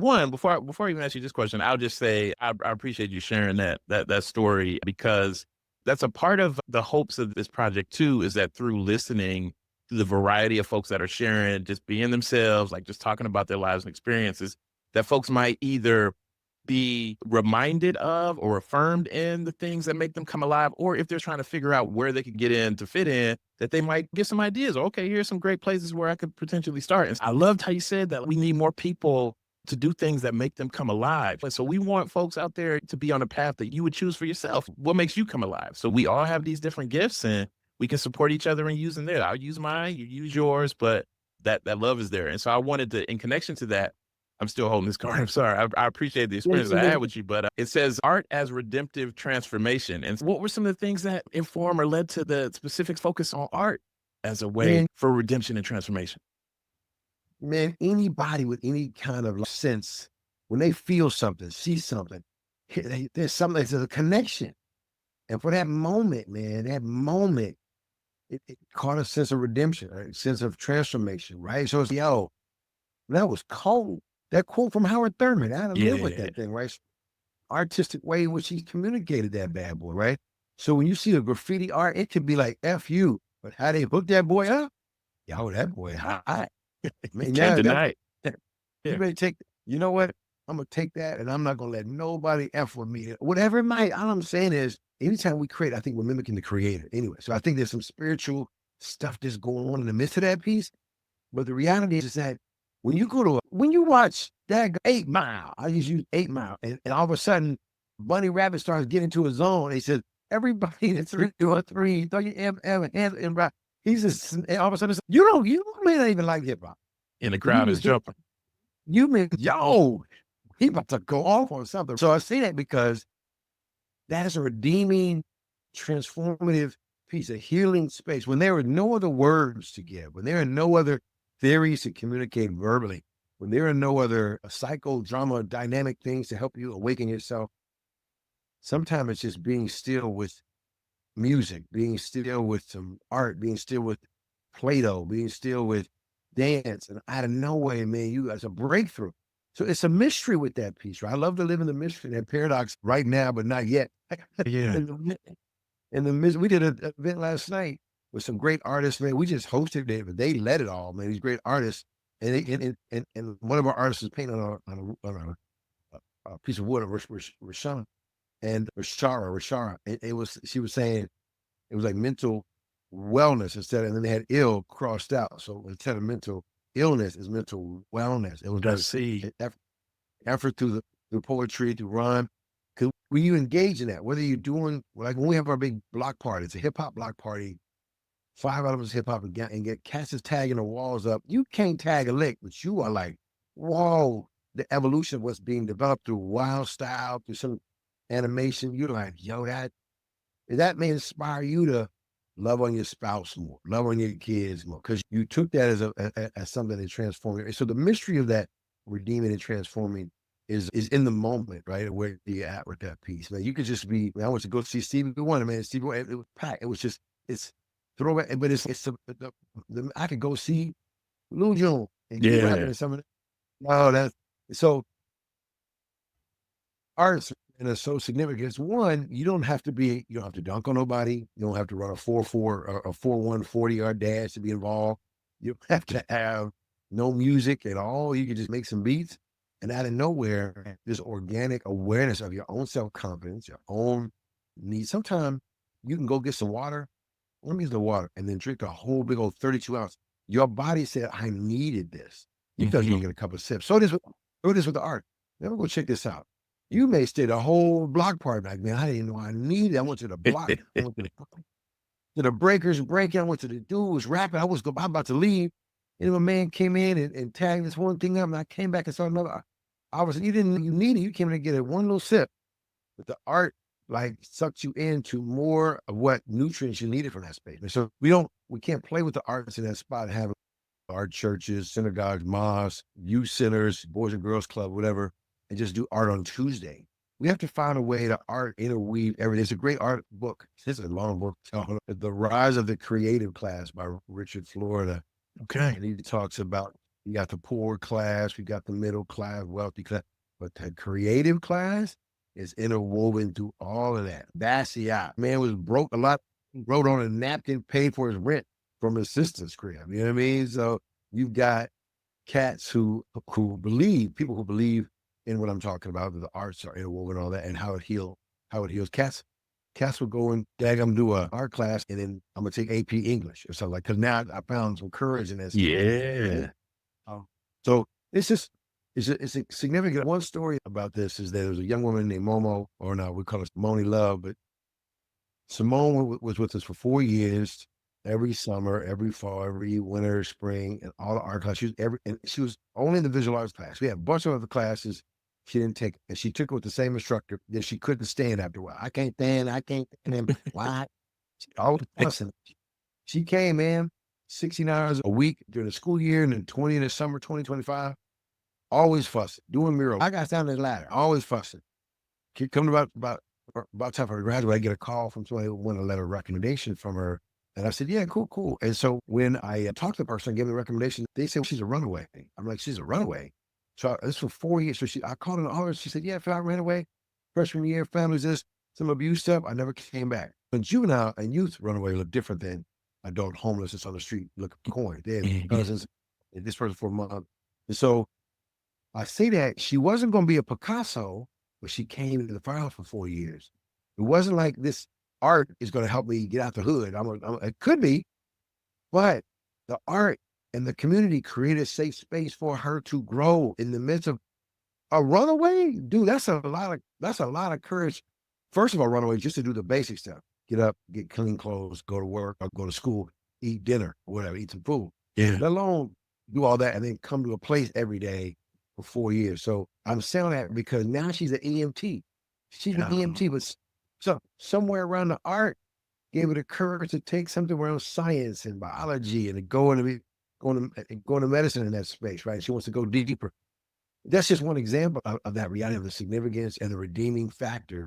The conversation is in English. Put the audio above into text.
Before I even ask you this question, I'll just say I appreciate you sharing that story, because that's a part of the hopes of this project too, is that through listening to the variety of folks that are sharing, just being themselves, like just talking about their lives and experiences, that folks might either be reminded of or affirmed in the things that make them come alive, or if they're trying to figure out where they could get in to fit in, that they might get some ideas. Okay, here's some great places where I could potentially start. And I loved how you said that we need more people to do things that make them come alive. And so we want folks out there to be on a path that you would choose for yourself. What makes you come alive? So we all have these different gifts, and we can support each other in using theirs. I'll use mine, you use yours, but that love is there. And so I wanted to, in connection to that, I'm still holding this card. I'm sorry. I appreciate the experience I had with you, but it says art as redemptive transformation. And what were some of the things that inform or led to the specific focus on art as a way Man, for redemption and transformation? man, anybody with any kind of sense, when they feel something, see something, there's something, there's a connection. And for that moment, man, that moment, it caught a sense of redemption, a sense of transformation, right? So it's, yo, that was cold. That quote from Howard Thurman, I had to live with Yeah. that thing, right? Artistic way in which he communicated that bad boy, right? So when you see a graffiti art, it could be like F you, but how they hook that boy up, yo, that boy hot. Man, Can't yeah, deny it. you Yeah. better take, you know what? I'm gonna take that and I'm not gonna let nobody F with me. Whatever it might, all I'm saying is anytime we create, I think we're mimicking the creator anyway. So I think there's some spiritual stuff that's going on in the midst of that piece. But the reality is that when you watch that 8 Mile, I just use 8 Mile, and all of a sudden Bunny Rabbit starts getting into a zone. He says, everybody in 3 throw your hands in right. He's just, and all of a sudden, you may not even like hip hop. And the But you crowd is just jumping. you mean, yo, he about to go off on something. So I say that because that is a redeeming, transformative piece, a healing space. When there are no other words to give, when there are no other theories to communicate verbally, when there are no other psychodrama dynamic things to help you awaken yourself, sometimes it's just being still with music, being still with some art, being still with Play-Doh, being still with dance. And out of nowhere, man, you as a breakthrough. So it's a mystery with that piece, right? I love to live in the mystery, that paradox right now, but not yet. Yeah. in the, in the midst, we did an event last night with some great artists, man. We just hosted it, but they led it all, man. These great artists. And, and one of our artists was painting on a piece of wood, Rashawn and Rashara. She was saying it was like mental wellness instead, and then they had ill crossed out. So instead of mental illness, is mental wellness. It was I like see. effort through the poetry, through rhyme. Cause when you engage in that, whether you're doing like when we have our big block party, it's a hip hop block party. 5 elements hip hop and get cats is tagging the walls up. You can't tag a lick, but you are like, whoa, the evolution of what's being developed through wild style, through some animation. You're like, yo, that may inspire you to love on your spouse more, love on your kids more, because you took that as something that transformed you. So the mystery of that redeeming and transforming is in the moment, right? Where you're at with that piece. Man, you could just be, man, I went to go see Stevie Wonder, man. Stevie Wonder, it was packed. It was just, it's throwback, but I could go see Lil Jon and keep rapping Yeah. and some of it. No, that's so arts and it's so significant. It's one, you don't have to dunk on nobody. You don't have to run a 4-4 or a 4-1 40-yard dash to be involved. You don't have to have no music at all. You can just make some beats. And out of nowhere, this organic awareness of your own self-confidence, your own needs. Sometimes you can go get some water. Let me use the water and then drink a whole big old 32 ounce. Your body said, I needed this. You thought you were Mhm. gonna get a couple of sips. So it is with the art. Let me go check this out. You may stay the whole block party back, man. I didn't know I needed it. I went to the block. I went to the breakers breaking. I went to the dude who was rapping. I'm about to leave. And a man came in and tagged this one thing up. And I came back and saw another. I was, you didn't, you need it. You came in and get it one little sip. But the art like sucks you into more of what nutrients you needed from that space. And so we can't play with the arts in that spot and have art churches, synagogues, mosques, youth centers, boys and girls club, whatever, and just do art on Tuesday. We have to find a way to art interweave everything. It's a great art book. This is a long book. The Rise of the Creative Class by Richard Florida. Okay. And he talks about You got the poor class, we got the middle class, wealthy class, but the creative class is interwoven through all of that. Basquiat, man was broke a lot, wrote on a napkin, paid for his rent from his sister's crib. You know what I mean? So you've got cats who believe, people who believe in what I'm talking about, that the arts are interwoven and all that, and how it heals. Cats will go and daggum do a art class, and then I'm gonna take AP English or something like. Because now I found some courage in this. Yeah. Um, so it's just it's a significant. One story about this is that there was a young woman named Momo, or now we call her Moni Love, but Simone was with us for 4 years, every summer, every fall, every winter, spring, and all the art class. And she was only in the visual arts class. We had a bunch of other classes she didn't take, and she took it with the same instructor. Then she couldn't stand after a while. I can't stand. I can't stand. Why? She always fussing. She came in 16 hours a week during the school year, and then 20 in the summer, 2025. Always fussing, doing murals. I got down this ladder, always fussing. Coming about time for her to graduate, I get a call from somebody who wanted a letter of recommendation from her. And I said, yeah, cool, cool. And so when I talked to the person, gave me a recommendation, they said, well, she's a runaway. I'm like, she's a runaway. So this for 4 years. So I called her and she said, yeah, I ran away. Freshman year, family's this, some abuse stuff. I never came back. But juvenile and youth runaway look different than adult homelessness on the street. Look at coin. They had cousins and this person for a month. And so I say that she wasn't going to be a Picasso, but she came into the firehouse for 4 years. It wasn't like this art is going to help me get out the hood. It could be, but the art and the community created a safe space for her to grow in the midst of a runaway. Dude, that's a lot of courage. First of all, runaway just to do the basic stuff: get up, get clean clothes, go to work, or go to school, eat dinner, or whatever, eat some food. Yeah. Let alone do all that and then come to a place every day for 4 years. So I'm saying that because now she's an EMT. She's an EMT, but somewhere around the art gave her the courage to take something around science and biology and to go into medicine in that space, right? She wants to go deeper. That's just one example of that reality, of the significance and the redeeming factor